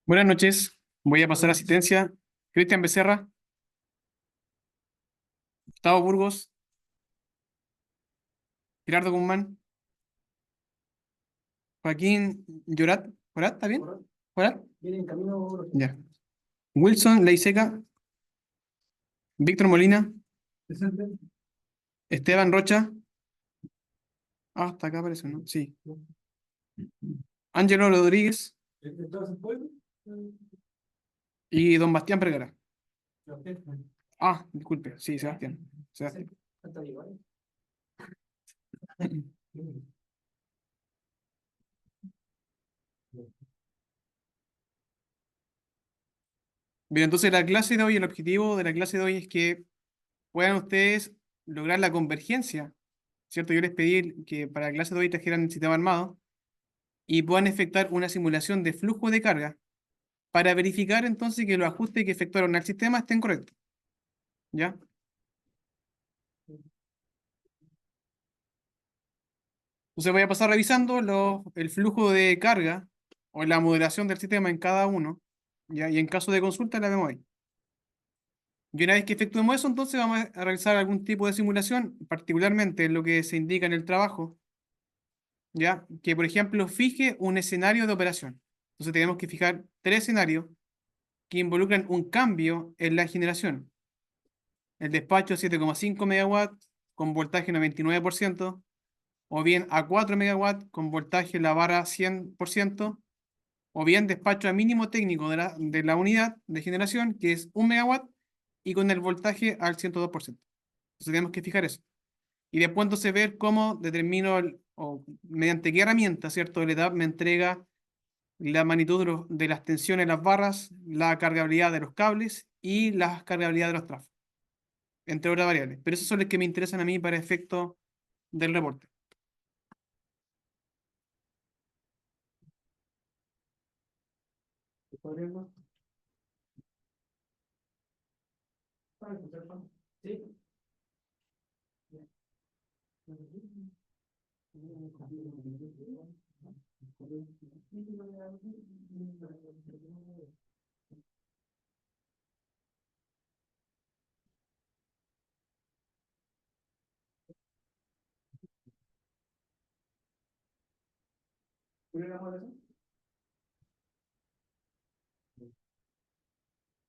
Buenas noches, voy a pasar asistencia. Cristian Becerra, Gustavo Burgos, Gerardo Guzmán, Joaquín Llorat. ¿Llorat? ¿Está bien? ¿Llorat? Viene en camino. Ya. Wilson Leiseca, Víctor Molina, presente. Esteban Rocha. Ah, hasta acá aparece, ¿no? Sí. Ángelo Rodríguez y don Bastián Vergara. Ah, disculpe, sí, Sebastián. Sebastián. Bien, entonces la clase de hoy, el objetivo de la clase de hoy es que puedan ustedes lograr la convergencia, ¿cierto? Yo les pedí que para la clase de hoy trajeran el sistema armado y puedan efectuar una simulación de flujo de carga para verificar entonces que los ajustes que efectuaron al sistema estén correctos, ¿ya? Entonces voy a pasar revisando el flujo de carga o la moderación del sistema en cada uno, ¿ya? Y en caso de consulta la vemos ahí. Y una vez que efectuemos eso, entonces vamos a realizar algún tipo de simulación, particularmente en lo que se indica en el trabajo, ¿ya? Que, por ejemplo, fije un escenario de operación. Entonces tenemos que fijar tres escenarios que involucran un cambio en la generación. El despacho 7,5 megawatts con voltaje 99%, o bien a 4 megawatts con voltaje la barra 100%, o bien despacho a mínimo técnico de la unidad de generación, que es 1 megawatt, y con el voltaje al 102%. Entonces tenemos que fijar eso. Y después entonces ver cómo determino, o mediante qué herramienta, ¿cierto? El ETAP me entrega la magnitud de las tensiones en las barras, la cargabilidad de los cables y la cargabilidad de los trafos, entre otras variables. Pero esos son los que me interesan a mí para efecto del reporte. ¿Sí?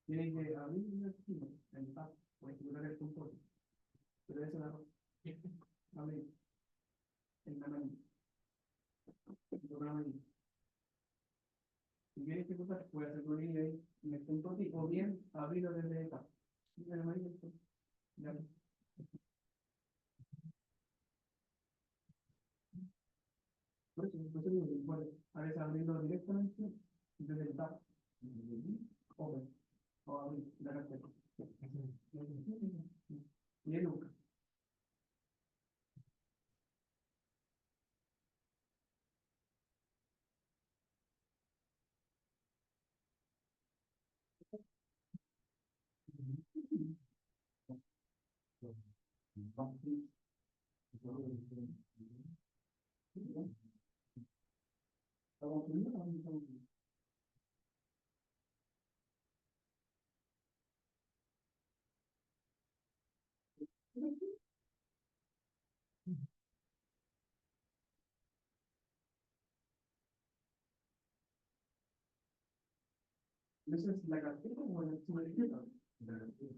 Tiene que abrir el tab o ejecutar el control. Pero eso es abrir el programa. Si quieres ejecutar, puedes hacerlo bien ahí en el punto T, o bien abrirlo desde acá. Mira, amarillo, esto. Ya. Por eso, no te digo que puedes a veces abrirlo directamente desde el tab. Open. O abrir la carpeta. Y ahí busca. ¿Esa es la carpeta o la subetiqueta? La carpeta.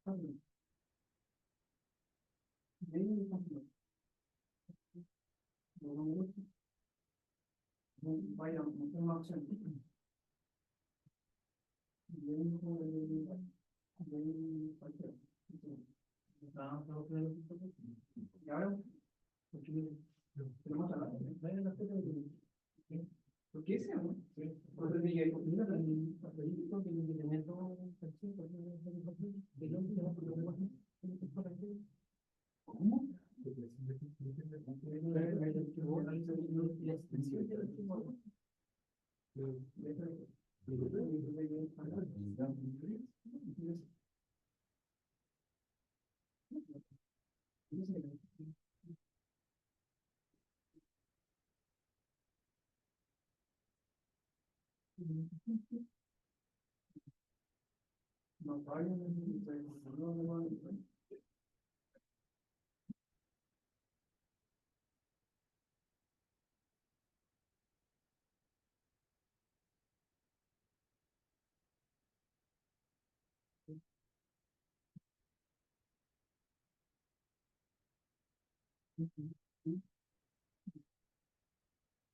Ah, vaya, una opción. Y ahora, tenemos a la ¿por qué ese, no? Porque me ¿cómo?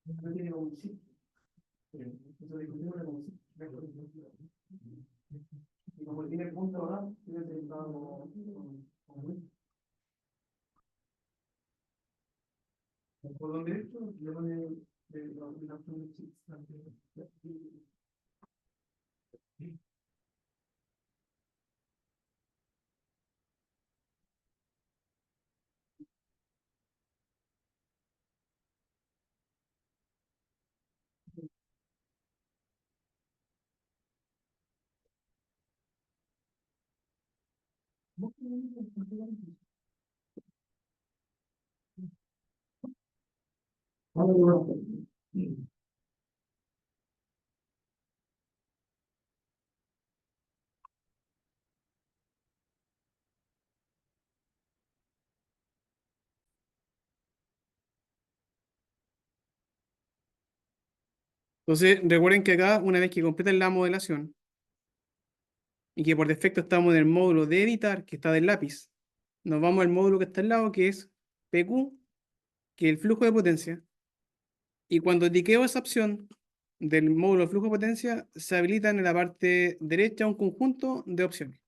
No tiene como un sí. Eso discutimos como sí. Y como tiene punto ahora, tiene sentado por donde derecho, le pone la opción de sí. Entonces, recuerden que acá, una vez que completen la modelación y que por defecto estamos en el módulo de editar, que está del lápiz, nos vamos al módulo que está al lado, que es PQ, que es el flujo de potencia. Y cuando tiqueo esa opción del módulo de flujo de potencia, se habilitan en la parte derecha un conjunto de opciones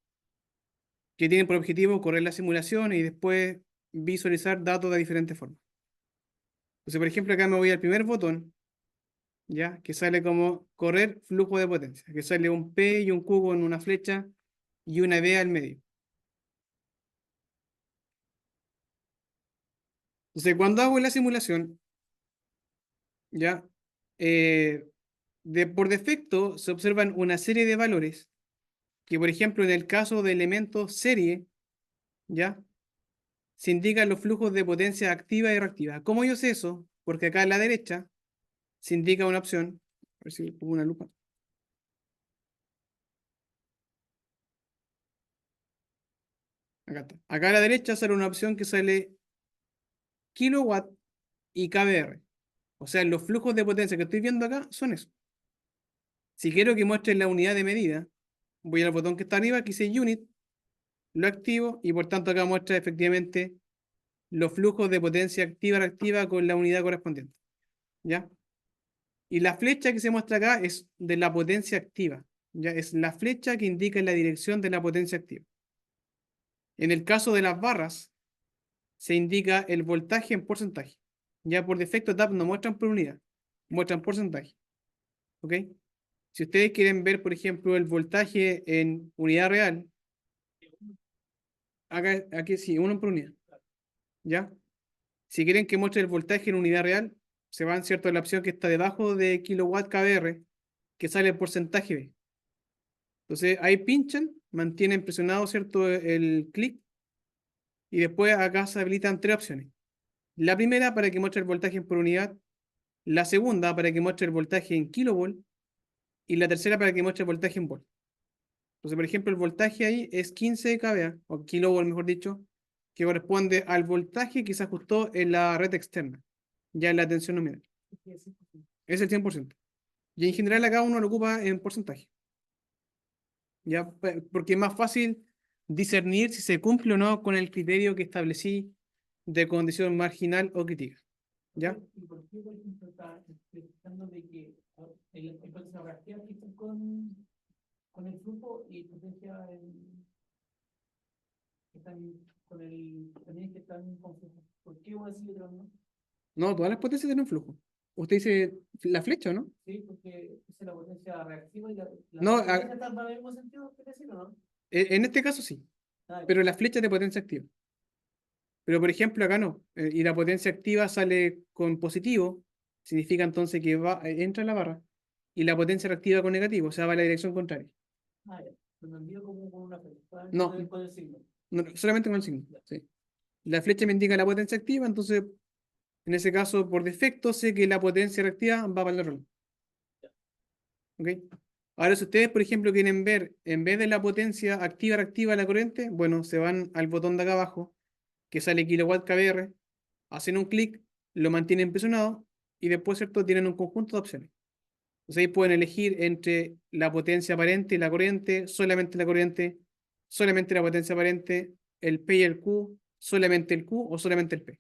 que tienen por objetivo correr la simulación y después visualizar datos de diferentes formas. Entonces, por ejemplo, acá me voy al primer botón, ¿ya? Que sale como correr flujo de potencia, que sale un P y un Q con una flecha y una B al medio. Entonces, cuando hago la simulación, ¿ya? Eh, por defecto se observan una serie de valores que, por ejemplo, en el caso de elementos serie, ¿ya? Se indican los flujos de potencia activa y reactiva. ¿Cómo yo sé eso? Porque acá a la derecha se indica una opción, a ver si le pongo una lupa. Acá está. Acá a la derecha sale una opción que sale kilowatt y kbr. O sea, los flujos de potencia que estoy viendo acá son eso. Si quiero que muestre la unidad de medida, voy al botón que está arriba, que dice unit, lo activo y por tanto acá muestra efectivamente los flujos de potencia activa reactiva con la unidad correspondiente. ¿Ya? Y la flecha que se muestra acá es de la potencia activa. ¿Ya? Es la flecha que indica la dirección de la potencia activa. En el caso de las barras, se indica el voltaje en porcentaje. Ya por defecto TAP no muestran por unidad, muestran porcentaje. ¿Ok? Si ustedes quieren ver, por ejemplo, el voltaje en unidad real, acá, aquí sí, uno por unidad. ¿Ya? Si quieren que muestre el voltaje en unidad real, se van, ¿cierto?, a la opción que está debajo de kilowatt kbr, que sale el porcentaje B. Entonces ahí pinchan, mantienen presionado, ¿cierto?, el clic, y después acá se habilitan tres opciones. La primera para que muestre el voltaje por unidad, la segunda para que muestre el voltaje en kilovolt, y la tercera para que muestre el voltaje en volt. Entonces, por ejemplo, el voltaje ahí es 15 kVA, o kilovolt mejor dicho, que corresponde al voltaje que se ajustó en la red externa, ya en la tensión nominal. Es el 100%. Y en general acá uno lo ocupa en porcentaje. ¿Ya? Porque es más fácil discernir si se cumple o no con el criterio que establecí de condición marginal o crítica. ¿Ya? ¿Y por qué, por ejemplo, está explicando de que el potencia reactiva que está con el flujo y potencia que están con el también que están con flujo? ¿Por qué uno sí y otro no? No, todas las potencias tienen flujo. Usted dice la flecha, ¿no? Sí, porque esa es la potencia reactiva y la No, potencia está en el mismo sentido que decir, ¿o no? en este caso sí, Ah, pero la flecha es de potencia activa. Pero por ejemplo acá no, y la potencia activa sale con positivo, significa entonces que va, entra en la barra, y la potencia reactiva con negativo, o sea, va en la dirección contraria. ya. Lo envío como con una flecha, No, con el signo. no, solamente con el signo. Sí. La flecha me indica la potencia activa, entonces en ese caso, por defecto, sé que la potencia reactiva va para el otro lado. ¿Ok? Ahora, si ustedes, por ejemplo, quieren ver, en vez de la potencia activa reactiva de la corriente, bueno, se van al botón de acá abajo, que sale kilowatt kbr, hacen un clic, lo mantienen presionado, y después, ¿cierto?, tienen un conjunto de opciones. Entonces ahí pueden elegir entre la potencia aparente y la corriente, solamente la potencia aparente, el P y el Q, solamente el Q o solamente el P.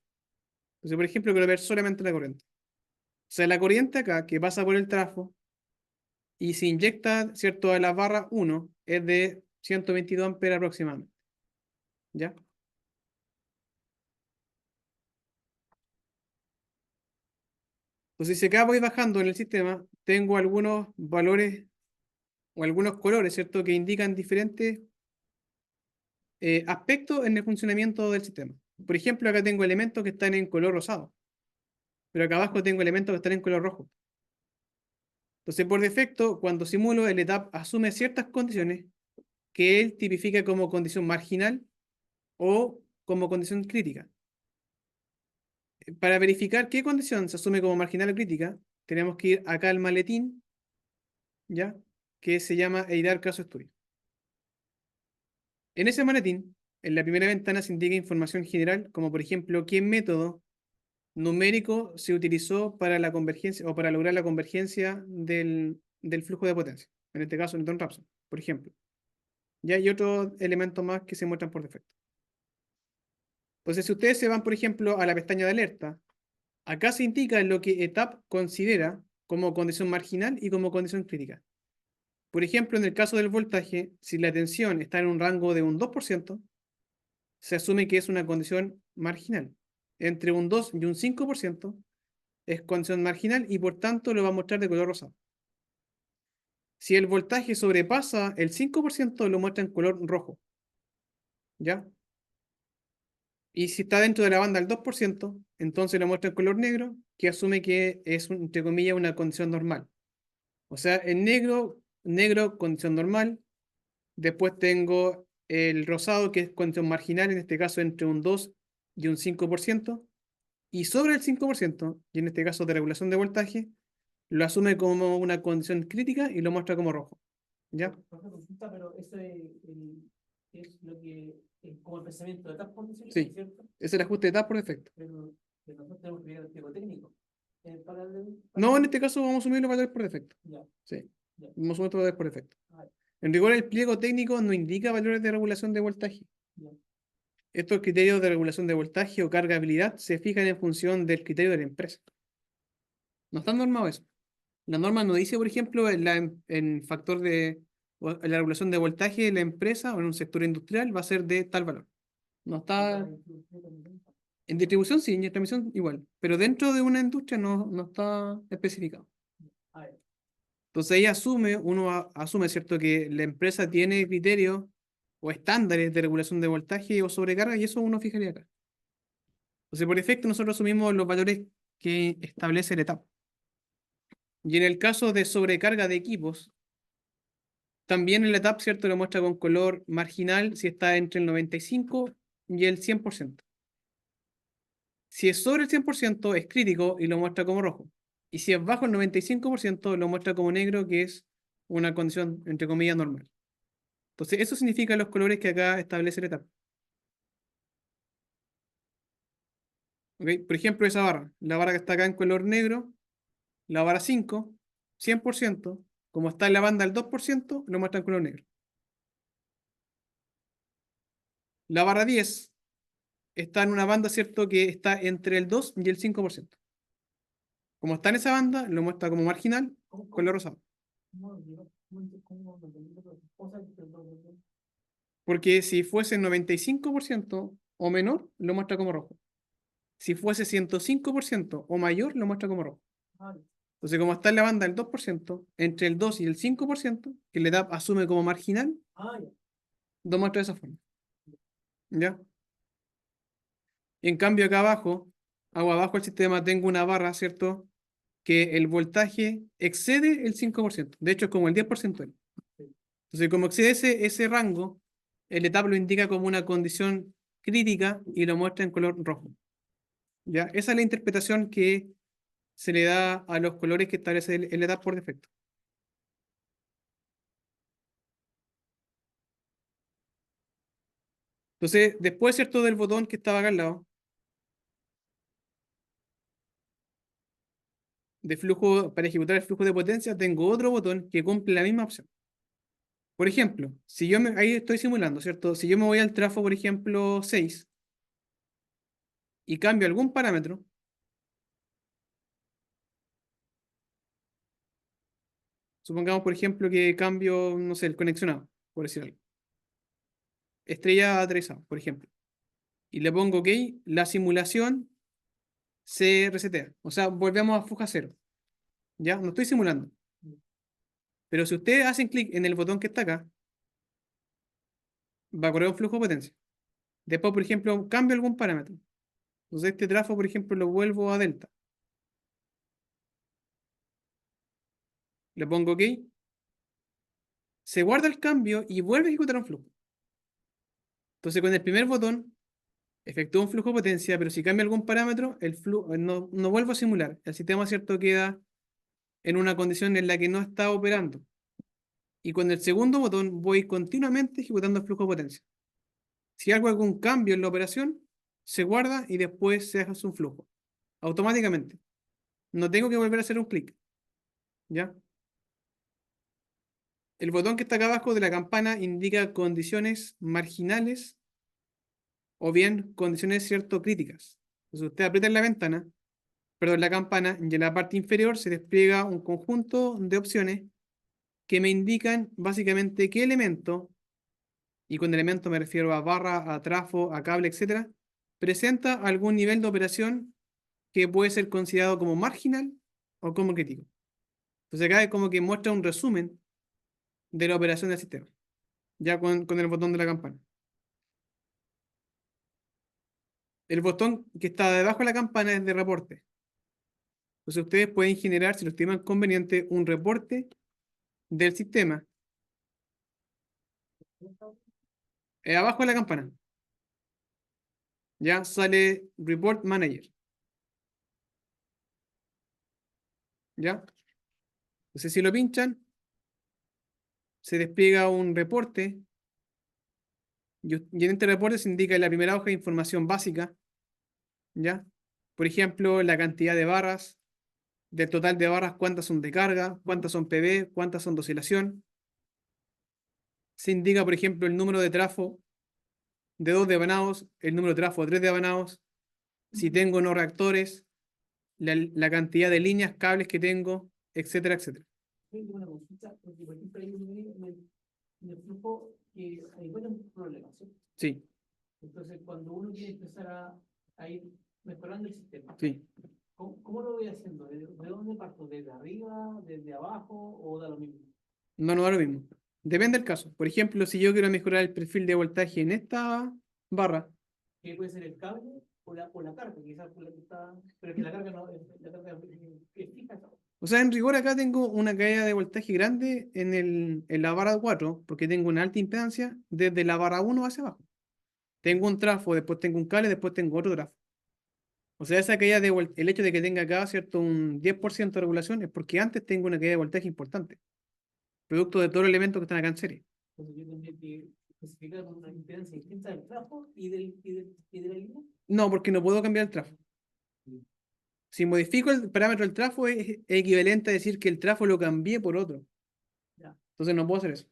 Entonces, por ejemplo, quiero ver solamente la corriente. O sea, la corriente acá, que pasa por el trafo y se inyecta, ¿cierto?, a la barra 1, es de 122 amperes aproximadamente. ¿Ya? Entonces, si acá voy bajando en el sistema, tengo algunos valores o algunos colores, ¿cierto?, que indican diferentes aspectos en el funcionamiento del sistema. Por ejemplo, acá tengo elementos que están en color rosado, pero acá abajo tengo elementos que están en color rojo. Entonces, por defecto, cuando simulo, el ETAP asume ciertas condiciones que él tipifica como condición marginal o como condición crítica. Para verificar qué condición se asume como marginal o crítica, tenemos que ir acá al maletín, ¿ya? Que se llama EIDAR caso estudio. En ese maletín, en la primera ventana se indica información general, como por ejemplo qué método numérico se utilizó para la convergencia o para lograr la convergencia del flujo de potencia. En este caso, Newton-Raphson, por ejemplo. Ya hay otros elementos más que se muestran por defecto. Entonces, si ustedes se van, por ejemplo, a la pestaña de alerta, acá se indica lo que ETAP considera como condición marginal y como condición crítica. Por ejemplo, en el caso del voltaje, si la tensión está en un rango de un 2%, se asume que es una condición marginal. Entre un 2 y un 5% es condición marginal y por tanto lo va a mostrar de color rosado. Si el voltaje sobrepasa el 5%, lo muestra en color rojo. ¿Ya? Y si está dentro de la banda del 2%, entonces lo muestra en color negro, que asume que es, entre comillas, una condición normal. O sea, en negro, negro, condición normal. Después tengo el rosado, que es condición marginal, en este caso entre un 2 y un 5%. Y sobre el 5%, y en este caso de regulación de voltaje, lo asume como una condición crítica y lo muestra como rojo. ¿Ya? Consulta, pero eso es lo que es como el pensamiento de tal por decirlo, Sí, ¿cierto? es el ajuste de TAP por defecto. Pero nosotros tenemos que ver el pliego técnico. No, en este caso vamos a asumir los valores por defecto. Ya, Sí, ya. vamos a asumir los valores por defecto. Ah, En rigor, el pliego técnico no indica valores de regulación de voltaje. ya. Estos criterios de regulación de voltaje o cargabilidad se fijan en función del criterio de la empresa. No están normados eso. La norma no dice, por ejemplo, en factor de o en la regulación de voltaje de la empresa o en un sector industrial va a ser de tal valor. No está. En distribución sí, en transmisión igual. Pero dentro de una industria no está especificado. Entonces ahí asume, ¿cierto?, que la empresa tiene criterios o estándares de regulación de voltaje o sobrecarga y eso uno fijaría acá. Entonces, por defecto, nosotros asumimos los valores que establece el etapa. Y en el caso de sobrecarga de equipos, también el etap, ¿cierto?, lo muestra con color marginal si está entre el 95 y el 100%. Si es sobre el 100% es crítico y lo muestra como rojo. Y si es bajo el 95% lo muestra como negro, que es una condición, entre comillas, normal. Entonces, eso significa los colores que acá establece el etap. ¿Ok? Por ejemplo, esa barra, la barra que está acá en color negro, la barra 5, 100%, como está en la banda del 2%, lo muestra en color negro. La barra 10 está en una banda, ¿cierto?, que está entre el 2 y el 5%. Como está en esa banda, lo muestra como marginal, color rosado. Porque si fuese 95% o menor, lo muestra como rojo. Si fuese 105% o mayor, lo muestra como rojo. Entonces, como está en la banda del 2%, entre el 2 y el 5%, que el ETAP asume como marginal, lo muestra de esa forma. ¿Ya? En cambio, acá abajo, abajo del sistema, tengo una barra, ¿cierto?, que el voltaje excede el 5%. De hecho, es como el 10%. Entonces, como excede ese rango, el ETAP lo indica como una condición crítica y lo muestra en color rojo. ¿Ya? Esa es la interpretación que se le da a los colores que establece el ETAP por defecto. Entonces, después, ¿cierto?, del botón que estaba acá al lado, de flujo, para ejecutar el flujo de potencia, tengo otro botón que cumple la misma opción. Por ejemplo, ahí estoy simulando, ¿cierto? Si yo me voy al trafo, por ejemplo, 6 y cambio algún parámetro, supongamos, por ejemplo, que cambio, no sé, el conexionado, por decir algo, estrella aterrizada, por ejemplo, y le pongo OK, la simulación se resetea. O sea, volvemos a fuga cero. ¿Ya? No estoy simulando. Pero si ustedes hacen clic en el botón que está acá, va a correr un flujo de potencia. Después, por ejemplo, cambio algún parámetro. Entonces, este trafo, por ejemplo, lo vuelvo a delta. Le pongo OK, se guarda el cambio y vuelve a ejecutar un flujo. Entonces, con el primer botón, efectúa un flujo de potencia, pero si cambia algún parámetro, el flujo no vuelvo a simular. El sistema, ¿cierto?, queda en una condición en la que no está operando. Y con el segundo botón voy continuamente ejecutando el flujo de potencia. Si hago algún cambio en la operación, se guarda y después se hace un flujo. Automáticamente. No tengo que volver a hacer un clic. ¿Ya? El botón que está acá abajo de la campana indica condiciones marginales o bien condiciones cierto críticas. Entonces usted aprieta en la ventana, perdón, la campana, y en la parte inferior se despliega un conjunto de opciones que me indican básicamente qué elemento, y con elemento me refiero a barra, a trafo, a cable, etcétera, presenta algún nivel de operación que puede ser considerado como marginal o como crítico. Entonces acá es como que muestra un resumen de la operación del sistema, ya con el botón de la campana. El botón que está debajo de la campana es de reporte. Entonces ustedes pueden generar, si lo estiman conveniente, un reporte del sistema. Abajo de la campana ya sale Report Manager. ¿Ya? Entonces si lo pinchan, se despliega un reporte y en este reporte se indica en la primera hoja de información básica, ¿ya? Por ejemplo, la cantidad de barras, del total de barras, cuántas son de carga, cuántas son PV, cuántas son de oscilación. Se indica, por ejemplo, el número de trafo de 2 devanados, el número de trafo de 3 devanados, si tengo no reactores, la cantidad de líneas, cables que tengo, etcétera, etcétera. Tengo una consulta, porque por ejemplo hay en el flujo que hay varios problemas, ¿sí? Sí, Entonces, cuando uno quiere empezar a ir mejorando el sistema, sí. ¿cómo lo voy haciendo? ¿De dónde parto? ¿Desde arriba, desde abajo o da lo mismo? No, no da lo mismo. Depende del caso. Por ejemplo, si yo quiero mejorar el perfil de voltaje en esta barra, ¿Qué puede ser el cable o la carga? Quizás por la que está, pero que la carga no, la carga es fija. ¿No? o sea, en rigor acá tengo una caída de voltaje grande en la barra 4 porque tengo una alta impedancia desde la barra 1 hacia abajo. Tengo un trafo, después tengo un cable, después tengo otro trafo. O sea, esa caída el hecho de que tenga acá, ¿cierto? Un 10% de regulación es porque antes tengo una caída de voltaje importante, producto de todos los elementos que están acá en serie. Entonces yo tendría que especificar una impedancia distinta del trafo y de la línea. No, porque no puedo cambiar el trafo. Sí. Si modifico el parámetro del trafo es equivalente a decir que el trafo lo cambié por otro. Ya. Entonces no puedo hacer eso.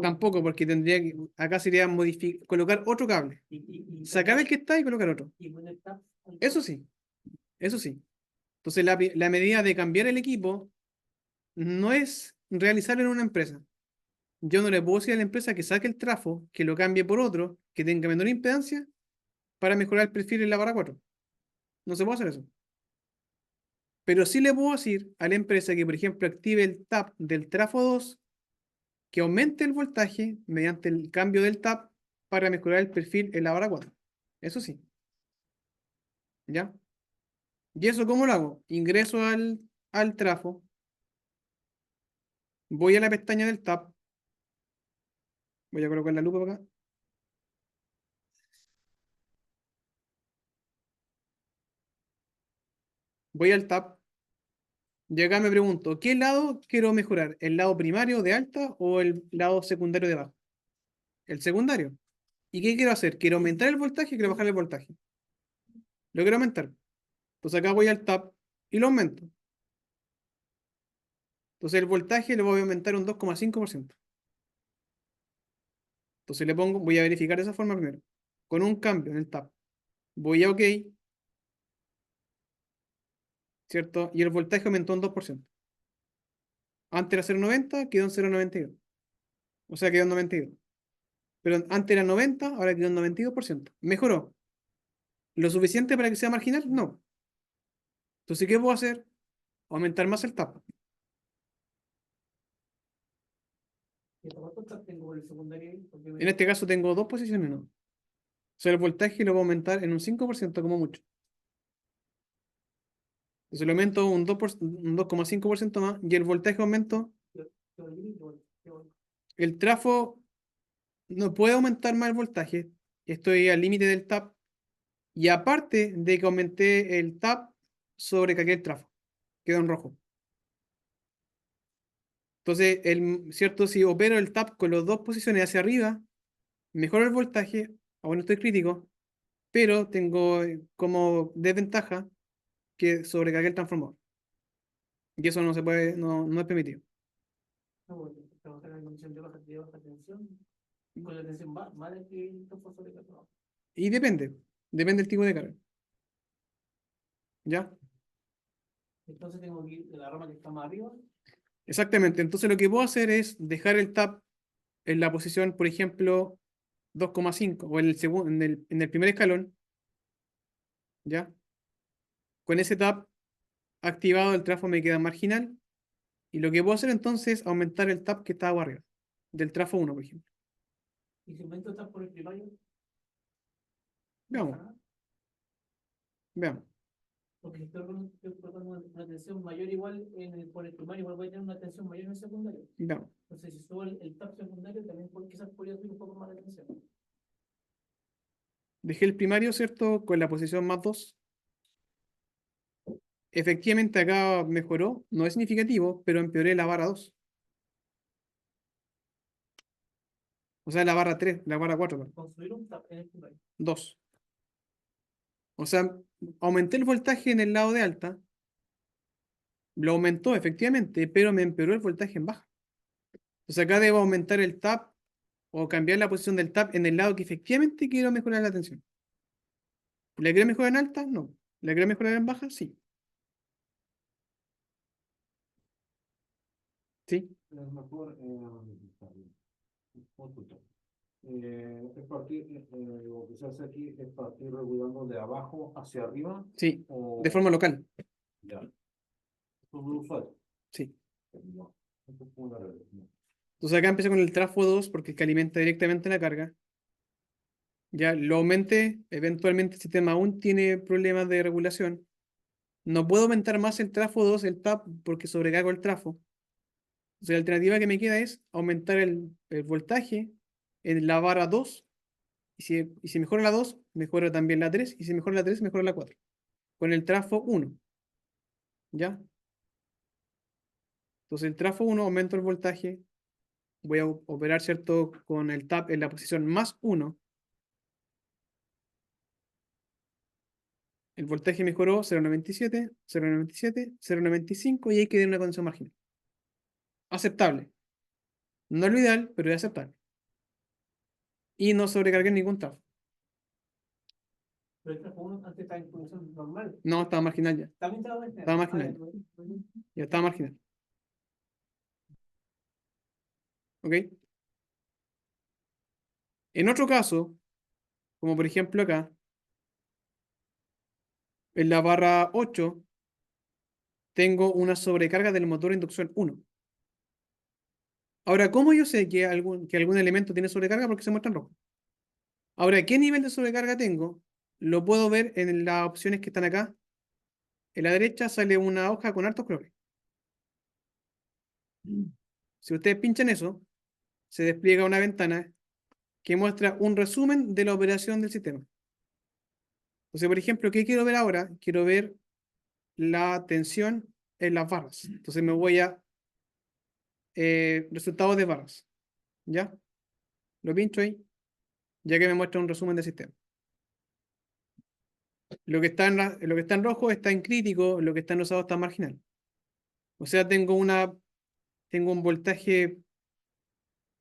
Tampoco, porque tendría que, acá sería colocar otro cable. Sacar el que está y colocar otro. Y poner tabs Eso sí, eso sí. Entonces la medida de cambiar el equipo no es realizarlo en una empresa. Yo no le puedo decir a la empresa que saque el trafo, que lo cambie por otro, que tenga menor impedancia, para mejorar el perfil en la barra 4. No se puede hacer eso. Pero sí le puedo decir a la empresa que, por ejemplo, active el tap del trafo 2, que aumente el voltaje mediante el cambio del tap para mejorar el perfil en la barra 4. Eso sí, ¿ya? ¿Y eso cómo lo hago? Ingreso al trafo, voy a la pestaña del tap, voy a colocar la lupa para acá, voy al tap, y acá me pregunto, ¿qué lado quiero mejorar? ¿El lado primario de alta o el lado secundario de baja? El secundario. ¿Y qué quiero hacer? ¿Quiero aumentar el voltaje? ¿Quiero bajar el voltaje? Lo quiero aumentar. Entonces acá voy al tab y lo aumento. Entonces el voltaje lo voy a aumentar un 2,5%. Entonces le pongo, voy a verificar de esa forma primero. Con un cambio en el tab. Voy a OK, ¿cierto? Y el voltaje aumentó un 2%. Antes era 0,90, quedó en 0,92. O sea, quedó en 92. Pero antes era 90, ahora quedó en 92%. ¿Mejoró? ¿Lo suficiente para que sea marginal? No. Entonces, ¿qué puedo hacer? Aumentar más el tab. ¿Y hasta cuánto tabs tengo por el secundario ahí? Porque En este caso tengo dos posiciones, ¿no? O sea, el voltaje lo voy a aumentar en un 5% como mucho. Entonces le aumento un 2,5% más y el voltaje aumento. El trafo no puede aumentar más el voltaje. Estoy al límite del tap. Y aparte de que aumenté el tap, sobrecargué el trafo. Quedó en rojo. Entonces, ¿cierto? Si opero el tap con las dos posiciones hacia arriba, mejora el voltaje. Aún no estoy crítico, pero tengo como desventaja que sobrecargué el transformador. Y eso no se puede, no es permitido. No, porque trabajar en condición de baja tensión, y con la tensión más de que el topo sobrecargado. Y depende del tipo de carga. ¿Ya? Entonces tengo que ir de la rama que está más arriba, Exactamente. Entonces lo que puedo hacer es dejar el tab en la posición, por ejemplo, 2,5 o en el primer escalón, ¿ya? Con ese tab activado el trafo me queda marginal y lo que puedo hacer entonces es aumentar el tab que está abajo arriba, del trafo 1, por ejemplo. y si aumento está por el primario, no pasa Veamos, nada. veamos, Porque si estoy colocando una tensión mayor igual por el primario, igual voy a tener una tensión mayor en el secundario. veamos. Entonces, si subo el tap secundario, también quizás podría subir un poco más de tensión. Dejé el primario, ¿cierto? Con la posición más 2. Efectivamente acá mejoró, no es significativo, pero empeoré la barra 2. O sea, la barra 3, la barra 4, perdón. Construir un tap en el primario. 2. O sea, aumenté el voltaje en el lado de alta, lo aumentó efectivamente, pero me empeoró el voltaje en baja. Entonces acá debo aumentar el tap o cambiar la posición del tap en el lado que efectivamente quiero mejorar la tensión. ¿La quiero mejorar en alta? No. ¿La quiero mejorar en baja? Sí. ¿Sí? Es mejor, consulta. Es partir, lo que se hace aquí es partir regulando de abajo hacia arriba Sí. o De forma local. ya. Esto es muy usual. Sí. No, esto es como la regla, no. Entonces acá empecé con el trafo 2 porque es que alimenta directamente la carga. Ya lo aumenté, eventualmente el sistema aún tiene problemas de regulación. No puedo aumentar más el trafo 2, el tap, porque sobrecargo el trafo. Entonces la alternativa que me queda es aumentar el voltaje en la barra 2. Y si mejora la 2, mejora también la 3. Y si mejora la 3, mejora la 4. Con el trafo 1. ¿Ya? Entonces el trafo 1 aumento el voltaje. Voy a operar, ¿cierto? Con el tap en la posición más 1. El voltaje mejoró 0,97, 0,97, 0,95 y hay que dar una condición marginal. Aceptable. No es lo ideal, pero es aceptable. Y no sobrecargué ningún trafo. Pero el trabajo uno antes estaba en posición normal. No, estaba marginal ya. También estaba en Estaba marginal. Ya estaba marginal. ¿Ok? En otro caso, como por ejemplo acá, en la barra 8, tengo una sobrecarga del motor de inducción 1. Ahora, ¿cómo yo sé que algún elemento tiene sobrecarga? Porque se muestra en rojo. Ahora, ¿qué nivel de sobrecarga tengo? Lo puedo ver en las opciones que están acá. En la derecha sale una hoja con hartos colores. Si ustedes pinchan eso, se despliega una ventana que muestra un resumen de la operación del sistema. Entonces, por ejemplo, ¿qué quiero ver ahora? Quiero ver la tensión en las barras. Entonces me voy a resultados de barras. ¿Ya? Lo pincho ahí, ya que me muestra un resumen del sistema. Lo que está en rojo está en crítico, lo que está en rosado está en marginal. O sea, tengo un voltaje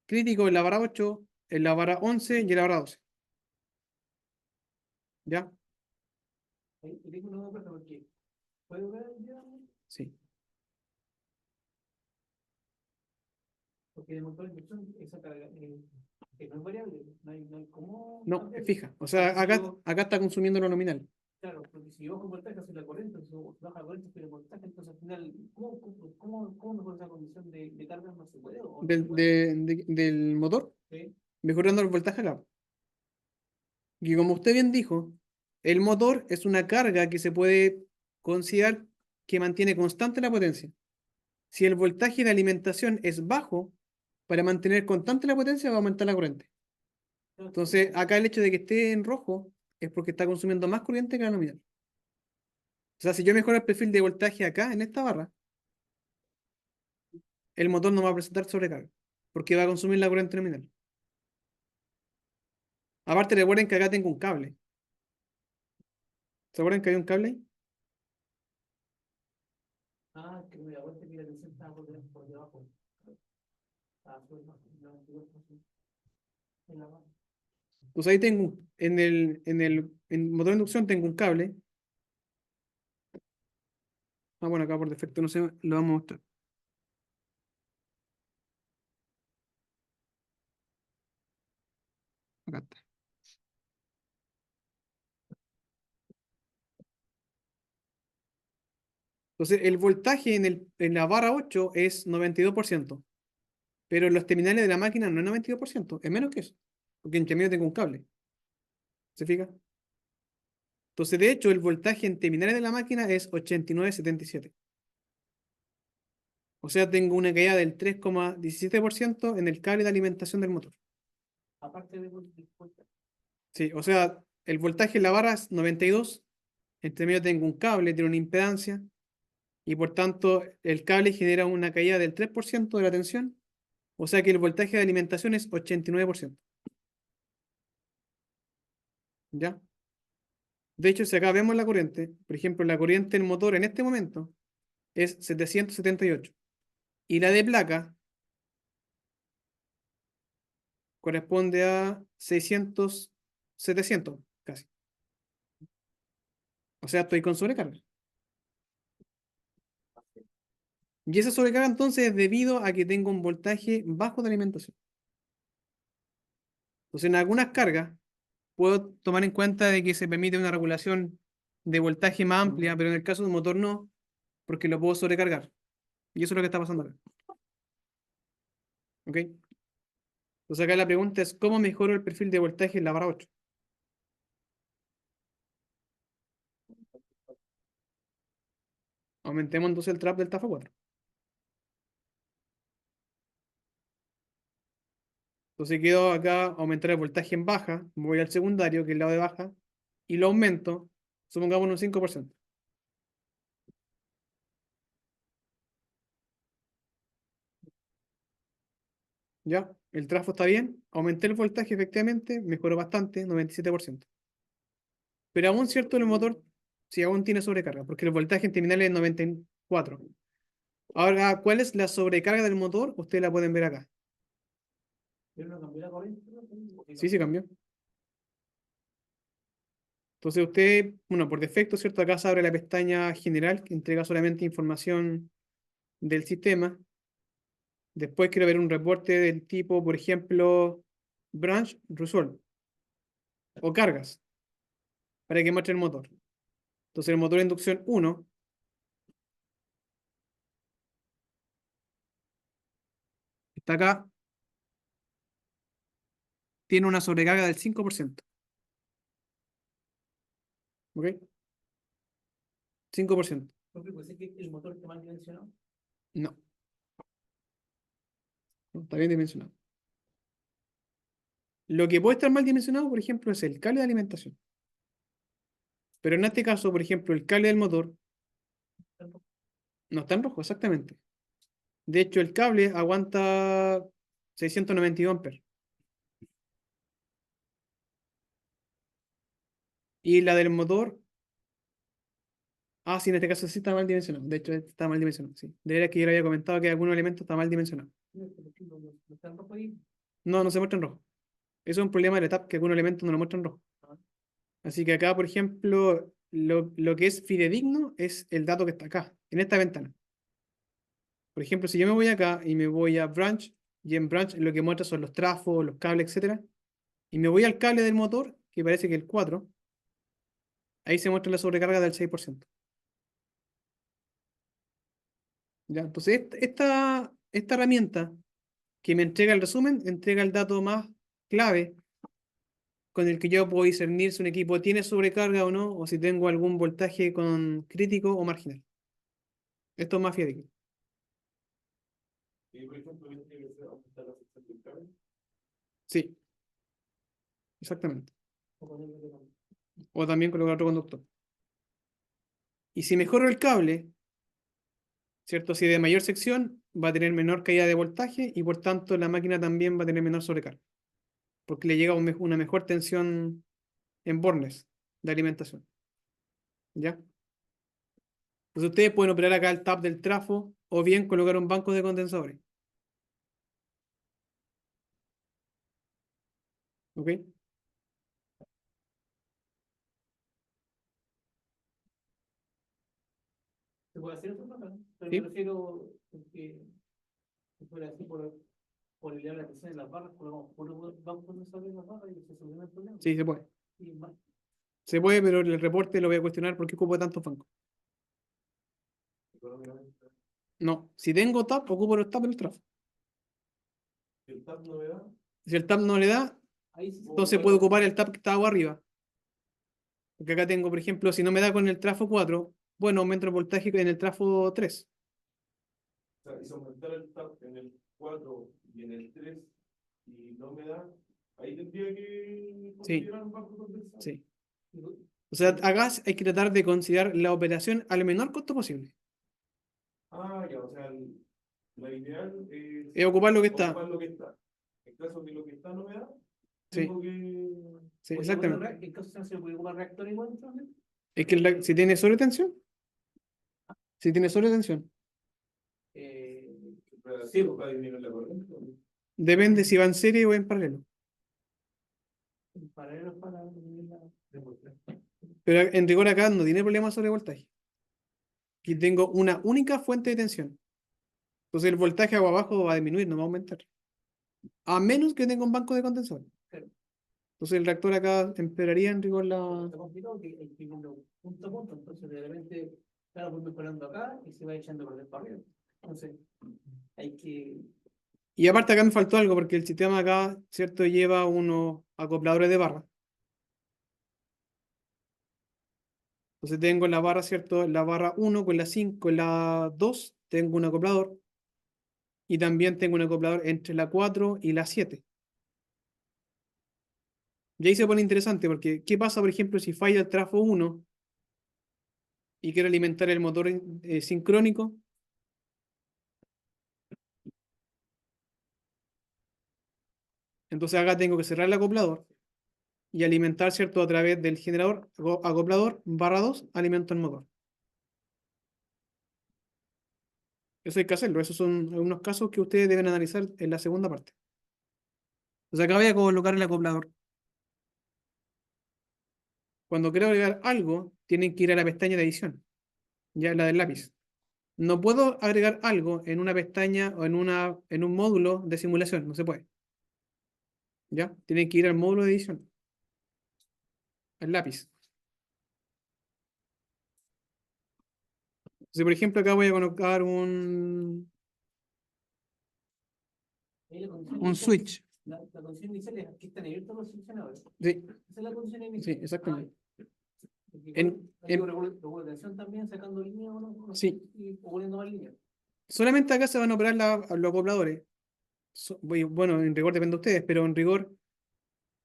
crítico en la barra 8, en la barra 11 y en la barra 12. ¿Ya? Y tengo una pregunta porque puedo ver ya, Sí. porque el motor de inducción, esa carga, que no es variable, no hay cómo No, es cambiarlo. fija. O sea, Si acá, yo, acá está consumiendo lo nominal. claro, porque si yo bajo voltaje hacia la corriente, entonces si baja la corriente hacia el voltaje, entonces al final, ¿cómo mejora esa condición de carga? ¿No se puede o no se Del, puede? del motor, ¿Sí? mejorando el voltaje acá. Y como usted bien dijo, el motor es una carga que se puede considerar que mantiene constante la potencia. Si el voltaje de alimentación es bajo, para mantener constante la potencia va a aumentar la corriente. Entonces, acá el hecho de que esté en rojo es porque está consumiendo más corriente que la nominal. O sea, si yo mejoro el perfil de voltaje acá, en esta barra, el motor no va a presentar sobrecarga, porque va a consumir la corriente nominal. Aparte, recuerden que acá tengo un cable. ¿Se acuerdan que hay un cable ahí? Que me da vuelta que la tensión estaba por debajo. Estaba por debajo, no, en la barra. Pues ahí tengo, en motor de inducción tengo un cable. Ah, bueno, acá por defecto no sé, lo vamos a mostrar. Acá está. Entonces, el voltaje en la barra 8 es 92%, pero en los terminales de la máquina no es 92%, es menos que eso, porque entre medio tengo un cable. ¿Se fija? Entonces, de hecho, el voltaje en terminales de la máquina es 89,77. O sea, tengo una caída del 3,17% en el cable de alimentación del motor. Aparte de voltaje. Sí, o sea, el voltaje en la barra es 92, entre medio tengo un cable, tiene una impedancia, y por tanto el cable genera una caída del 3% de la tensión, o sea que el voltaje de alimentación es 89%. ¿Ya? De hecho, si acá vemos la corriente, por ejemplo, la corriente del motor en este momento es 778. Y la de placa corresponde a 600, 700 casi. O sea, estoy con sobrecarga. Y esa sobrecarga entonces es debido a que tengo un voltaje bajo de alimentación. Entonces, en algunas cargas puedo tomar en cuenta de que se permite una regulación de voltaje más amplia, pero en el caso de un motor no, porque lo puedo sobrecargar. Y eso es lo que está pasando acá. ¿Ok? Entonces acá la pregunta es, ¿cómo mejoro el perfil de voltaje en la barra 8? Aumentemos entonces el trap del TAFA 4. Entonces quedo acá aumentar el voltaje en baja, voy al secundario, que es el lado de baja, y lo aumento, supongamos un 5%. ¿Ya? El trafo está bien, aumenté el voltaje efectivamente, mejoró bastante, 97%. Pero aún cierto el motor, sí, aún tiene sobrecarga, porque el voltaje en terminal es 94. Ahora, ¿cuál es la sobrecarga del motor? Ustedes la pueden ver acá. Pero no cambió la corriente, ¿no? Sí, se cambió. Entonces usted, bueno, por defecto, ¿cierto? Acá se abre la pestaña general que entrega solamente información del sistema. Después quiero ver un reporte del tipo, por ejemplo, branch result o cargas para que muestre el motor. Entonces el motor de inducción 1 está acá, tiene una sobrecarga del 5%. ¿Ok? 5%. Porque puede ser que el motor esté mal dimensionado. No, no está bien dimensionado. Lo que puede estar mal dimensionado, por ejemplo, es el cable de alimentación. Pero en este caso, por ejemplo, el cable del motor no está en rojo, exactamente. De hecho, el cable aguanta 692 amperes. Y la del motor, sí, en este caso sí está mal dimensionado. De hecho, está mal dimensionado, sí. De veras que yo le había comentado que algún elemento está mal dimensionado. No, no está en rojo ahí. No, no se muestra en rojo. Eso es un problema de la TAP, que algún elemento no lo muestra en rojo. Así que acá, por ejemplo, lo que es fidedigno es el dato que está acá, en esta ventana. Por ejemplo, si yo me voy acá y me voy a branch, y en branch lo que muestra son los trafos, los cables, etcétera, y me voy al cable del motor, que parece que el 4, ahí se muestra la sobrecarga del 6%. ¿Ya? Entonces, esta herramienta que me entrega el resumen, entrega el dato más clave con el que yo puedo discernir si un equipo tiene sobrecarga o no, o si tengo algún voltaje con crítico o marginal. Esto es más fidedigno. Y por ejemplo, tiene que ser aumentar la sección del cable. Sí, exactamente. O ponerle de nuevo. O también colocar otro conductor. Y si mejoro el cable, ¿cierto? Si de mayor sección, va a tener menor caída de voltaje y por tanto la máquina también va a tener menor sobrecarga. Porque le llega una mejor tensión en bornes de alimentación. ¿Ya? Entonces ustedes pueden operar acá el tap del trafo o bien colocar un banco de condensadores. ¿Ok? Se puede hacer eso, ¿no? Pero me ¿Sí? refiero a que se puede hacer por elevar la presión en las barras, colocamos vamos a poner en las barras y se soluciona el problema. Sí, se puede. Y más, Se puede, pero el reporte lo voy a cuestionar porque ocupo tantos bancos. Económicamente, No, si tengo tap, ocupo los tap del trafo. si el TAP no me da, Si el tap no le da, ahí sí se entonces puedo ocupar el tap que está agua arriba. Porque acá tengo, por ejemplo, si no me da con el trafo 4, bueno, aumento el voltaje en el trafo 3. o sea, y si aumentar el TAP en el 4 y en el 3 y no me da, ahí tendría que Sí, considerar un banco condensador. sí. O sea, acá hay que tratar de considerar la operación al menor costo posible. Ya, o sea, la ideal Es es ocupar lo que está. ocupar lo que está. En caso de que lo que está no me da, Sí, tengo que. sí, Oye, bueno, exactamente. en caso se puede ocupar reactor igual, entonces. Es que si tiene sobretensión, si tiene sobretensión, Eh, Para, sí, para disminuir la corriente. depende si va en serie o en paralelo. Paralelo para la vuelta. Pero en rigor acá no tiene problema sobre voltaje. Aquí tengo una única fuente de tensión. Entonces el voltaje agua abajo va a disminuir, no va a aumentar. A menos que tenga un banco de condensador. Claro. Entonces el reactor acá empeoraría en rigor la... Está complicado que hay que irlo punto a punto, entonces de repente, claro, voy mejorando acá y se va echando por el arriba. Entonces, hay que. Y aparte acá me faltó algo porque el sistema acá, ¿cierto? Lleva unos acopladores de barra. Entonces tengo la barra, ¿cierto? La barra 1 con la 5, con la 2 tengo un acoplador. Y también tengo un acoplador entre la 4 y la 7. Y ahí se pone interesante porque ¿qué pasa, por ejemplo, si falla el trafo 1 y quiero alimentar el motor sincrónico? Entonces acá tengo que cerrar el acoplador y alimentar, ¿cierto? A través del generador acoplador barra 2 alimento el motor. Eso hay que hacerlo. Esos son algunos casos que ustedes deben analizar en la segunda parte. Entonces acá voy a colocar el acoplador. Cuando quiero agregar algo, tienen que ir a la pestaña de edición, ya la del lápiz. No puedo agregar algo en una pestaña o en un módulo de simulación, no se puede. ¿Ya? Tienen que ir al módulo de edición, al lápiz. Si por ejemplo acá voy a colocar Ahí la condición un inicial, switch. la condición inicial es que están abiertos los seccionadores. Sí, Esa es la condición sí, inicial. exactamente. Porque En- en- regulo de tensión también, sacando líneas sí, y poniendo más líneas. solamente acá se van a operar los acopladores. Bueno, en rigor depende de ustedes, pero en rigor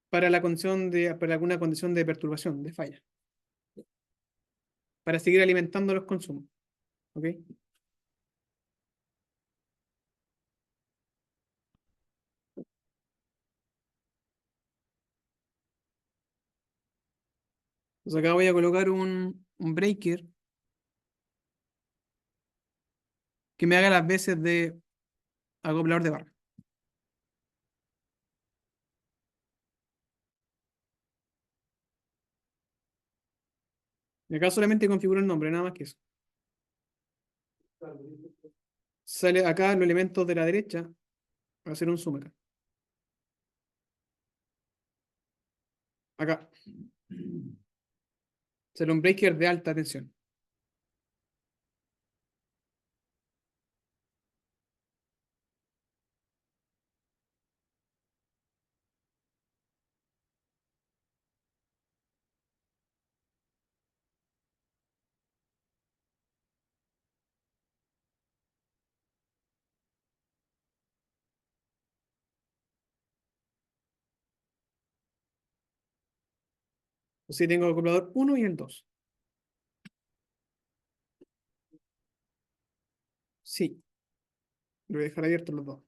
para alguna condición de perturbación, de falla, para seguir alimentando los consumos. ¿Ok? Entonces acá voy a colocar un breaker que me haga las veces de acoplador de barra. Y acá solamente configuro el nombre, nada más que eso. Sale acá los elementos de la derecha, voy a hacer un zoom acá. Acá, sale un breaker de alta tensión. Entonces tengo el acoplador 1 y el 2. Sí, lo voy a dejar abiertos los dos.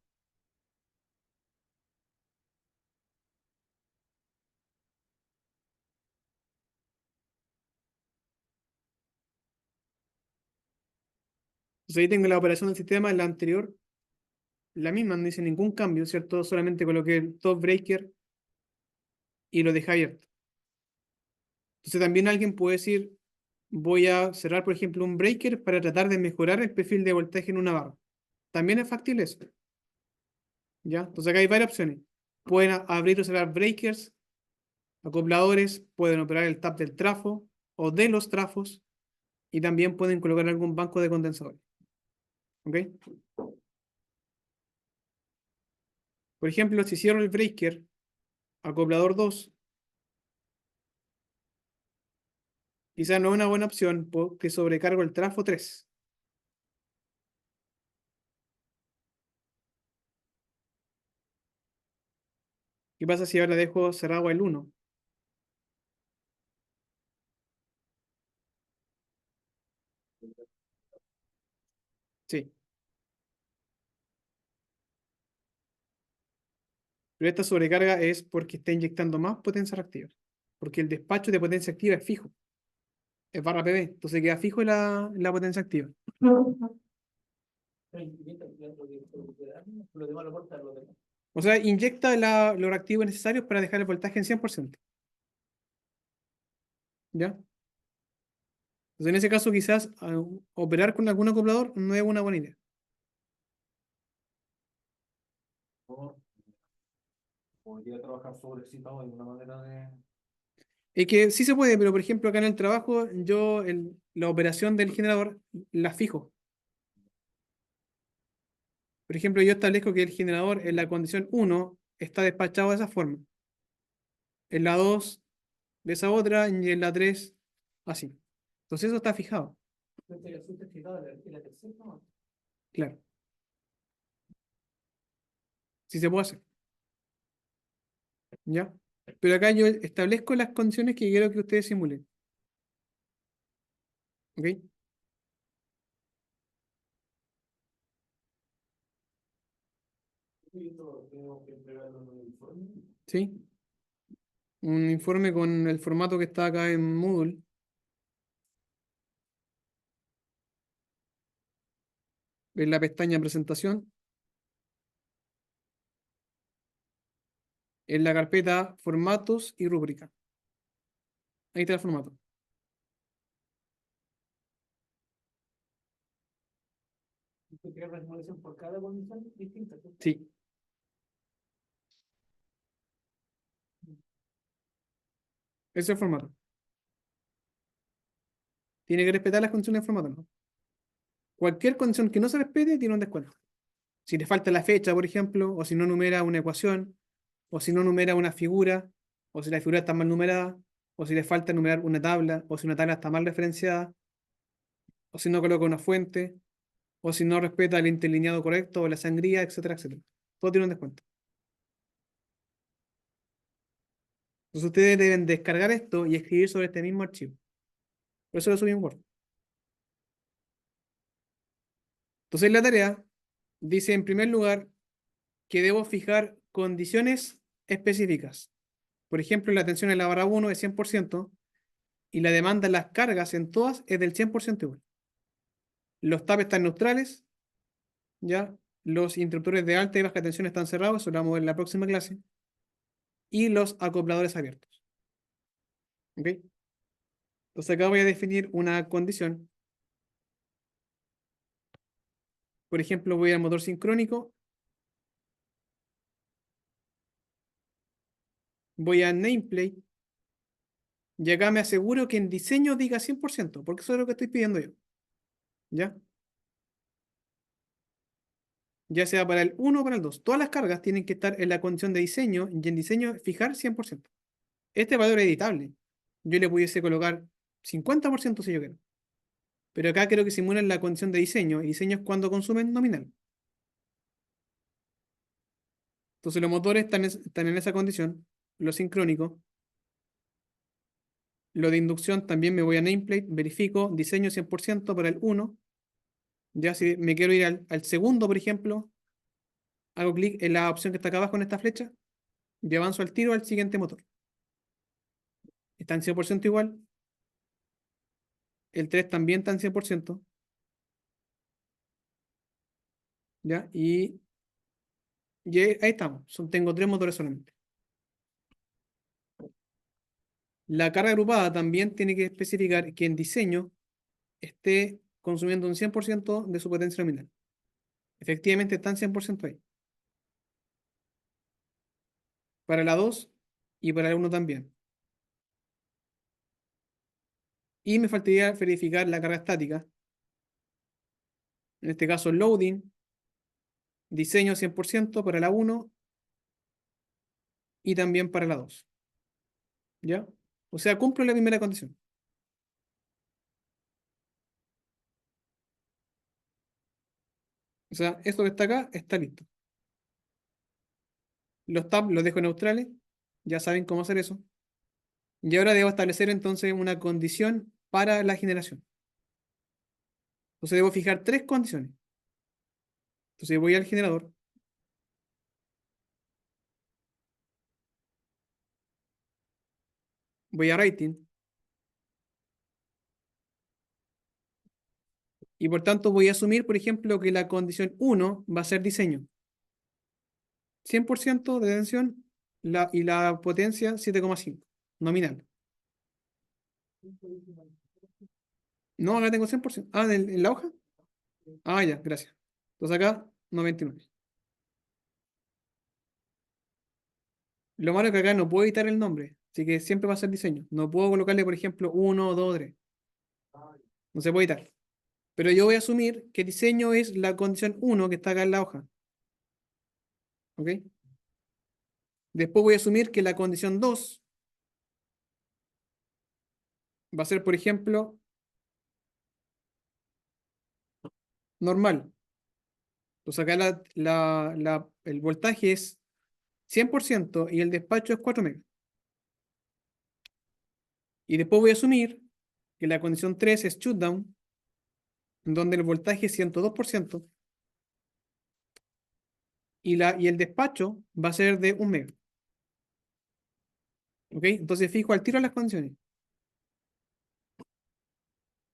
Entonces ahí tengo la operación del sistema, la anterior, la misma, no hice ningún cambio, ¿cierto? Solamente coloqué el top breaker y lo dejé abierto. Entonces también alguien puede decir, voy a cerrar, por ejemplo, un breaker para tratar de mejorar el perfil de voltaje en una barra. También es factible eso. ¿Ya? Entonces acá hay varias opciones. Pueden abrir o cerrar breakers, acopladores, pueden operar el tap del trafo o de los trafos y también pueden colocar algún banco de condensadores. ¿Ok? Por ejemplo, si cierro el breaker, acoplador 2, quizás no es una buena opción porque sobrecargo el trafo 3. ¿Qué pasa si ahora dejo cerrado el 1? Sí. Pero esta sobrecarga es porque está inyectando más potencia reactiva. Porque el despacho de potencia activa es fijo. Es barra PB. Entonces queda fijo la potencia activa. Lo demás lo corta lo demás. O sea, inyecta los reactivos necesarios para dejar el voltaje en 100%. ¿Ya? Entonces, en ese caso, quizás operar con algún acoplador no es una buena idea. O podría trabajar sobreexcitado en una manera de. Es que sí se puede, pero por ejemplo, acá en el trabajo, yo la operación del generador la fijo. Por ejemplo, yo establezco que el generador en la condición 1 está despachado de esa forma, en la 2 de esa otra y en la 3 así. Entonces eso está fijado, Este resulta excitado en la tercera, ¿no? claro. Sí se puede hacer, ¿ya? Pero acá yo establezco las condiciones que quiero que ustedes simulen, ¿ok? Y esto tenemos que entregarlo en un informe. ¿Sí? Un informe con el formato que está acá en Moodle. En la pestaña presentación, en la carpeta formatos y rúbrica. Ahí está el formato. Usted crea resolución por cada condición distinta, ¿cierto? Sí, ese es el formato. Tiene que respetar las condiciones del formato, ¿no? Cualquier condición que no se respete tiene un descuento. Si le falta la fecha, por ejemplo, o si no numera una ecuación, o si no numera una figura, o si la figura está mal numerada, o si le falta numerar una tabla, o si una tabla está mal referenciada, o si no coloca una fuente, o si no respeta el interlineado correcto, o la sangría, etcétera, etcétera. Todo tiene un descuento. Entonces ustedes deben descargar esto y escribir sobre este mismo archivo. Por eso lo subí en Word. Entonces la tarea dice en primer lugar que debo fijar condiciones específicas. Por ejemplo, la tensión en la barra 1 es 100% y la demanda en las cargas en todas es del 100% igual. Los tapes están neutrales, ¿ya? Los interruptores de alta y baja tensión están cerrados, eso lo vamos a ver en la próxima clase. Y los acopladores abiertos. ¿Ok? Entonces acá voy a definir una condición. Por ejemplo, voy al motor sincrónico, voy a nameplate y acá me aseguro que en diseño diga 100%, porque eso es lo que estoy pidiendo yo. ¿Ya? Ya sea para el uno o para el 2. Todas las cargas tienen que estar en la condición de diseño y en diseño fijar 100%. Este valor es editable. Yo le pudiese colocar 50% si yo quiero. Pero acá creo que simulan la condición de diseño y diseño es cuando consumen nominal. Entonces los motores están en esa condición, los sincrónicos. Lo de inducción también me voy a nameplate, verifico diseño 100% para el uno. Ya si me quiero ir al segundo, por ejemplo, hago clic en la opción que está acá abajo en esta flecha y avanzo al tiro al siguiente motor. Está en 100% igual. El 3 también está en 100%. ¿Ya? Y ahí estamos. Tengo tres motores solamente. La carga agrupada también tiene que especificar que en diseño esté consumiendo un 100% de su potencia nominal. Efectivamente están 100% ahí. Para la 2 y para la uno también. Y me faltaría verificar la carga estática. En este caso, loading, diseño 100% para la uno y también para la 2. ¿Ya? O sea, cumplo la primera condición. O sea, esto que está acá está listo. Los tabs los dejo neutrales. Ya saben cómo hacer eso. Y ahora debo establecer entonces una condición para la generación. Entonces debo fijar tres condiciones. Entonces voy al generador, voy a rating y por tanto voy a asumir, por ejemplo, que la condición uno va a ser diseño. 100% de tensión y la potencia 7,5 nominal. No, acá tengo 100%. Ah, ¿en la hoja? Ah, ya, gracias. Entonces acá 99. Lo malo es que acá no puedo editar el nombre, así que siempre va a ser diseño. No puedo colocarle, por ejemplo, 1, 2, 3. No se puede editar. Pero yo voy a asumir que diseño es la condición 1 que está acá en la hoja. ¿Ok? Después voy a asumir que la condición 2 va a ser, por ejemplo, normal. Entonces acá el voltaje es 100% y el despacho es 4 megas. Y después voy a asumir que la condición 3 es shutdown, donde el voltaje es 102% y el despacho va a ser de 1 mega. ¿Ok? Entonces fijo al tiro las condiciones.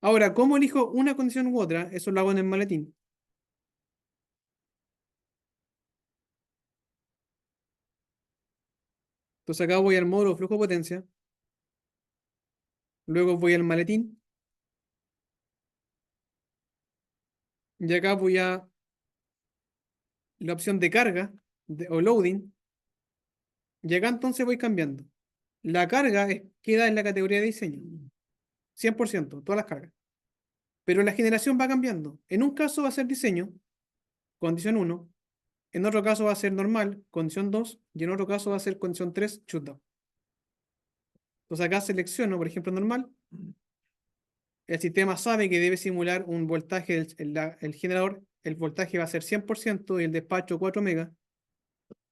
Ahora, ¿cómo elijo una condición u otra? Eso lo hago en el maletín. Entonces acá voy al módulo flujo potencia. Luego voy al maletín. Y acá voy a la opción de carga o loading. Y acá entonces voy cambiando. La carga queda en la categoría de diseño. 100%, todas las cargas. Pero la generación va cambiando. En un caso va a ser diseño, condición 1. En otro caso va a ser normal, condición 2. Y en otro caso va a ser condición 3, shutdown. Entonces acá selecciono, por ejemplo, normal. El sistema sabe que debe simular un voltaje el generador. El voltaje va a ser 100% y el despacho 4 megas.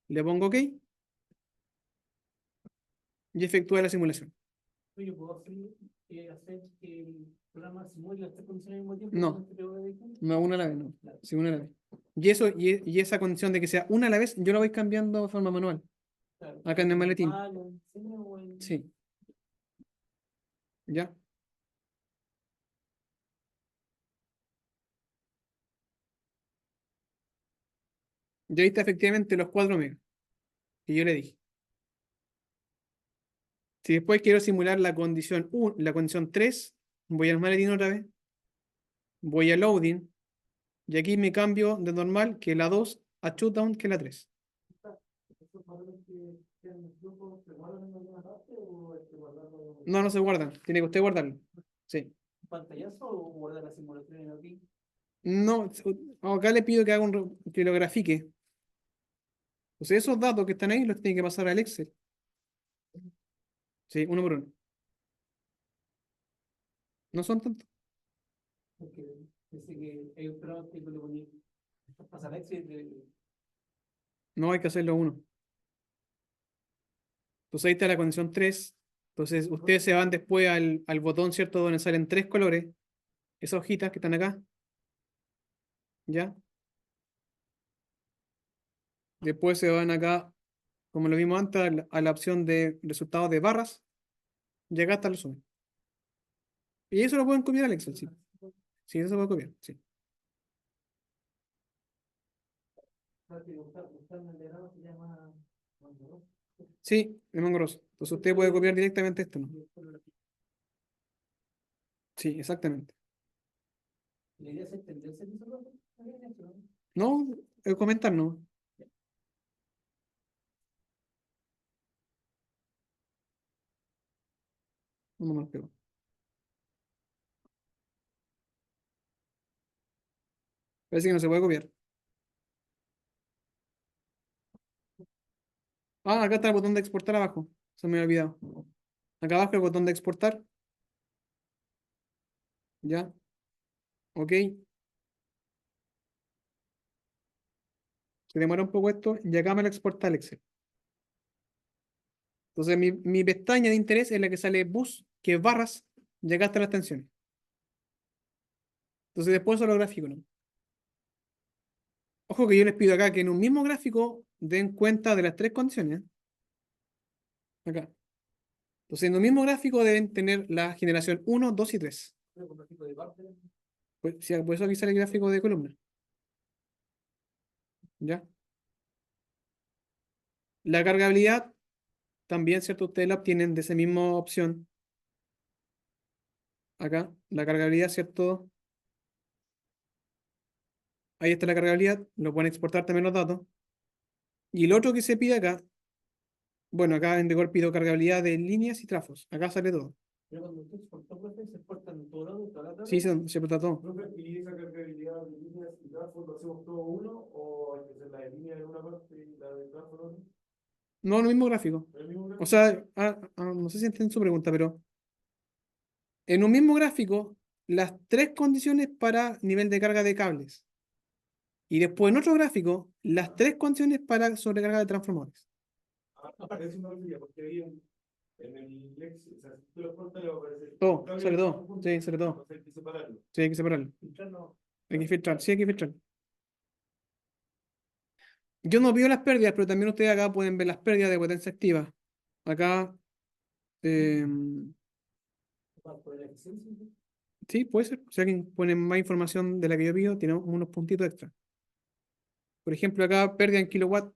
Le pongo OK y efectúa la simulación. Yo puedo hacer que el programa simule las tres condiciones al mismo tiempo. No. De No, una a la vez, no. Sí, una a la vez. Y esa condición de que sea una a la vez, yo la voy cambiando de forma manual. claro, Acá en el maletín. normal, o en diseño, o en- Sí. ¿Ya? Ya ahí está efectivamente los 4 megas que yo le dije. Si después quiero simular la condición 1, la condición 3, voy al maletín otra vez, voy a loading, y aquí me cambio de normal, que la 2, a shutdown, que la 3. ¿Estos valores que quedan en el flujo se guardan en alguna parte o hay que guardarlo No, no se guardan, tiene que usted guardarlo. Sí. en pantallazo o guardar la simulación en aquí? No, acá le pido que haga que lo grafique. O sea, esos datos que están ahí los tiene que pasar al Excel. Sí, uno por uno. No son tantos. Porque pensé que hay un programa que le ponía pasar Excel No hay que hacerlo uno. Entonces ahí está la condición 3. Entonces ustedes se van después al botón, ¿cierto? Donde salen 3 colores. Esas hojitas que están acá. ¿Ya? Después se van acá, como lo vimos antes, a la opción de resultados de barras. Y acá está el resumen. Y eso lo pueden copiar al Excel, sí. Sí, eso se puede copiar, sí. se llama Sí, es más grosso. Entonces usted puede copiar directamente esto, ¿no? Sí, exactamente. la idea es extender el servicio, ¿no? No, comentar no. No me lo pego. Parece que no se puede copiar. Ah, acá está el botón de exportar abajo. Se me había olvidado. Acá abajo el botón de exportar. Ya. Ok. Se demora un poco esto y acá me lo exporta al Excel. Entonces mi pestaña de interés es la que sale bus, que es barras, y acá están las tensiones. Entonces después eso lo gráfico, ¿no? Ojo que yo les pido acá que en un mismo gráfico den cuenta de las tres condiciones. Acá. Entonces en un mismo gráfico deben tener la generación 1, 2 y 3. Pues, sí, por eso aquí sale el gráfico de columna. ¿Ya? La cargabilidad también, ¿cierto? Ustedes la obtienen de esa misma opción. Acá, la cargabilidad, ¿cierto? Ahí está la cargabilidad, lo pueden exportar también los datos. Y el otro que se pide acá, bueno, acá en Decor pido cargabilidad de líneas y trafos. Acá sale todo. Pero cuando usted exportó, profe, se exportan todo lado, toda la Sí, tabla. se exporta todo. Profe, ¿y esa cargabilidad de líneas y grafos lo hacemos todo uno o hay que hacer la de líneas en una parte y la de grafos en otra? No, lo mismo gráfico. ¿El mismo O gráfico? sea, no sé si entienden su pregunta, pero en un mismo gráfico, las tres condiciones para nivel de carga de cables. Y después en otro gráfico, las tres condiciones para sobrecarga de transformadores. A eso me refería, porque ahí en el Lex, o sea, si tú lo cortas, le va a aparecer Todo, cable sale y todo. punto. Sí, sale todo. Entonces hay que separarlo. Sí, hay que separarlo. Filtrarlo. Hay que filtrar, sí, hay que filtrar. Yo no veo las pérdidas, pero también ustedes acá pueden ver las pérdidas de potencia activa. Acá, eh, Por la eficiencia. sí, puede ser. Si alguien pone más información de la que yo pido, tiene unos puntitos extra. Por ejemplo, acá pérdida en kilowatt.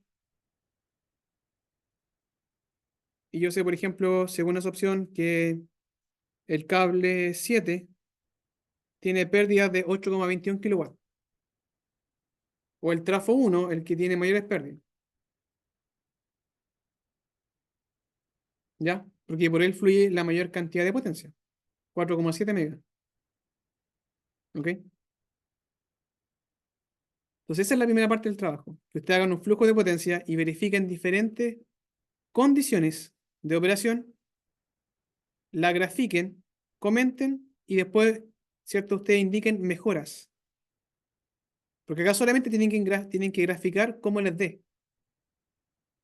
Y yo sé, por ejemplo, según esa opción, que el cable 7 tiene pérdidas de 8,21 kilowatts. O el trafo 1, el que tiene mayores pérdidas. ¿Ya? Porque por él fluye la mayor cantidad de potencia. 4,7 megas. ¿Ok? Entonces esa es la primera parte del trabajo. Que ustedes hagan un flujo de potencia y verifiquen diferentes condiciones de operación, la grafiquen, comenten y después, ¿cierto? Ustedes indiquen mejoras. Porque acá solamente tienen que graficar cómo les dé.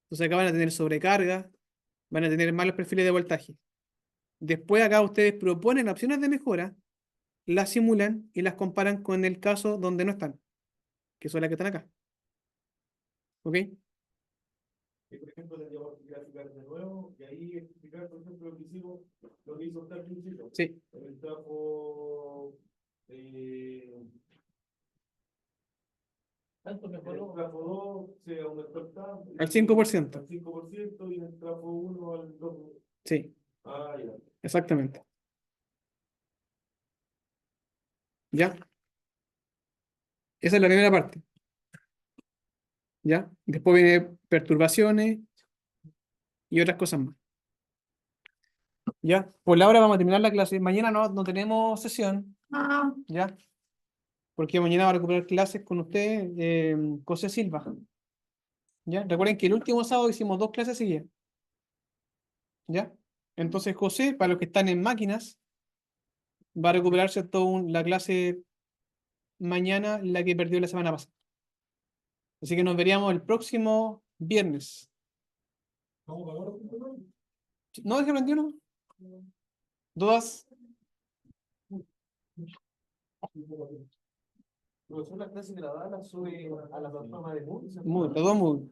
Entonces acá van a tener sobrecarga, van a tener malos perfiles de voltaje. Después acá ustedes proponen opciones de mejora, las simulan y las comparan con el caso donde no están, que son las que están acá. ¿Ok? Y por ejemplo, tendríamos que graficar de nuevo y ahí explicar, por ejemplo, lo que hicimos, lo que hizo usted al principio. Sí, En el trafo, Tanto en el mejoró. trafo 2 se aumentó el TAP al 5%. al 5% y en el trafo 1 al 2%. Sí, Ah, ya. exactamente. ¿Ya? Esa es la primera parte. ¿Ya? Después viene perturbaciones y otras cosas más. ¿Ya? Por la hora vamos a terminar la clase. Mañana no tenemos sesión. ¿Ya? Porque mañana va a recuperar clases con usted, José Silva. ¿Ya? Recuerden que el último sábado hicimos 2 clases seguidas. ¿Ya? Entonces José, para los que están en máquinas, va a recuperarse la clase mañana, la que perdió la semana pasada. Así que nos veríamos el próximo viernes. ¿No dejé prendido? ¿Dudas? Profesor, la clase grabada la sube a la plataforma de Moodle. Muy, todo muy.